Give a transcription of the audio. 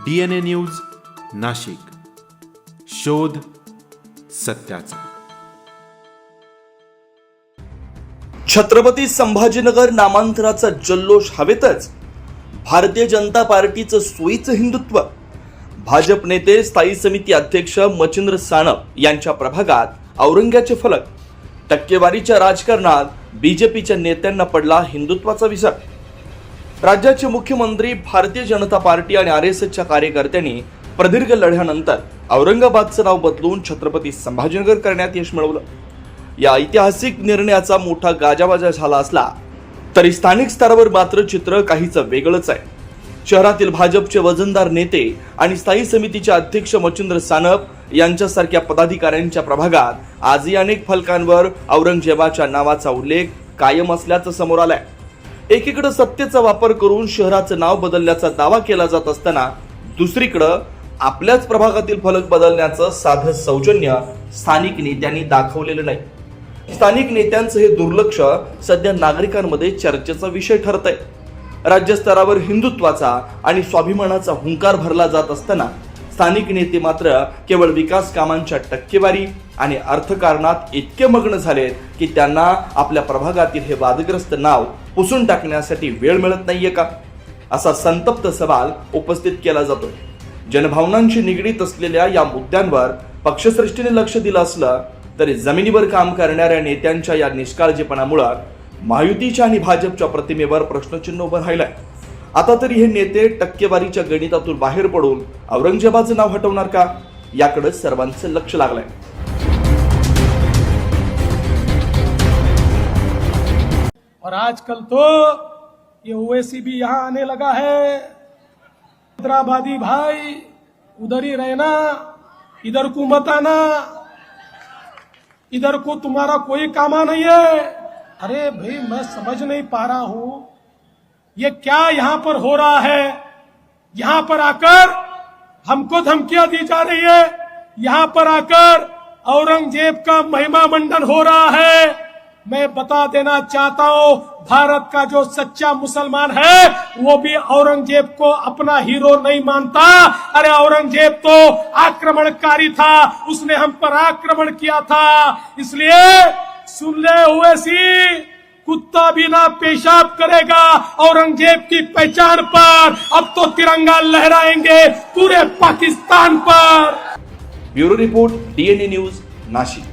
DNA news Nashik, शोध सत्याचा। छत्रपती संभाजीनगर नामांतराचा जल्लोष हवेतच भारतीय जनता पार्टीचं सोयीचं हिंदुत्व। भाजप नेते स्थायी समिती अध्यक्ष मच्छिंद्र सानप यांच्या प्रभागात औरंग्याचे फलक। टक्केवारीच्या राजकारणात बीजेपीच्या नेत्यांना पडला हिंदुत्वाचा विसर। राज्याचे मुख्यमंत्री, भारतीय जनता पार्टी आणि RSSच्या कार्यकर्त्यांनी प्रदीर्घ लढ्यानंतर औरंगाबादचं नाव बदलून छत्रपती संभाजीनगर करण्यात यश मिळवलं। या ऐतिहासिक निर्णयाचा मोठा गाजावाजा झाला असला तरी स्थानिक स्तरावर मात्र चित्र काहीच वेगळंच आहे। शहरातील भाजपचे वजनदार नेते आणि स्थायी समितीचे अध्यक्ष मच्छिंद्र सानप यांच्यासारख्या पदाधिकाऱ्यांच्या प्रभागात आजही अनेक फलकांवर औरंगजेबाच्या नावाचा उल्लेख कायम असल्याचं समोर आलंय। एकीकडे सत्तेचा वापर करून शहराचं नाव बदलण्याचा दावा केला जात असताना दुसरीकडे आपल्याच प्रभागातील फलक बदलण्याचं साधं सौजन्य स्थानिक नेत्यांनी दाखवलेलं नाही। स्थानिक नेत्यांचं हे दुर्लक्ष सध्या नागरिकांमध्ये चर्चेचा विषय ठरत आहे। राज्यस्तरावर हिंदुत्वाचा आणि स्वाभिमानाचा हुंकार भरला जात असताना स्थानिक नेते मात्र केवळ विकास कामांच्या टक्केवारी आणि अर्थकारणात इतके मग्न झालेत की त्यांना आपल्या प्रभागातील हे वादग्रस्त नाव पुसून टाकण्यासाठी वेळ मिळत नाहीये का, असा संतप्त सवाल उपस्थित केला जातोय। जनभावनांशी निगडीत असलेल्या या मुद्द्यांवर पक्षश्रेष्ठीने लक्ष दिलं असलं तरी जमिनीवर काम करणाऱ्या नेत्यांच्या या निष्काळजीपणामुळे महायुतीच्या आणि भाजपच्या प्रतिमेवर प्रश्नचिन्ह उभं राहिलंय। आता तरी हे नेते टक्केवारीच्या गणितातून बाहेर पडून औरंगजेबाचं नाव हटवणार का, याकडे सर्वांचं लक्ष लागलंय। और आजकल तो ये ओवैसी भी यहाँ आने लगा है। हैदराबादी भाई उधर ही रहना, इधर को मत आना, इधर को तुम्हारा कोई कामा नहीं है। अरे भाई, मैं समझ नहीं पा रहा हूं ये क्या यहां पर हो रहा है। यहां पर आकर हमको धमकियां दी जा रही है, यहां पर आकर औरंगजेब का महिमा मंडन हो रहा है। मैं बता देना चाहता हूं, भारत का जो सच्चा मुसलमान है वो भी औरंगजेब को अपना हीरो नहीं मानता। अरे औरंगजेब तो आक्रमणकारी था, उसने हम पर आक्रमण किया था। इसलिए सुन ले ओवैसी, कुत्ता भी ना पेशाब करेगा औरंगजेब की पहचान पर। अब तो तिरंगा लहराएंगे पूरे पाकिस्तान पर। Bureau report, DNA news Nashik.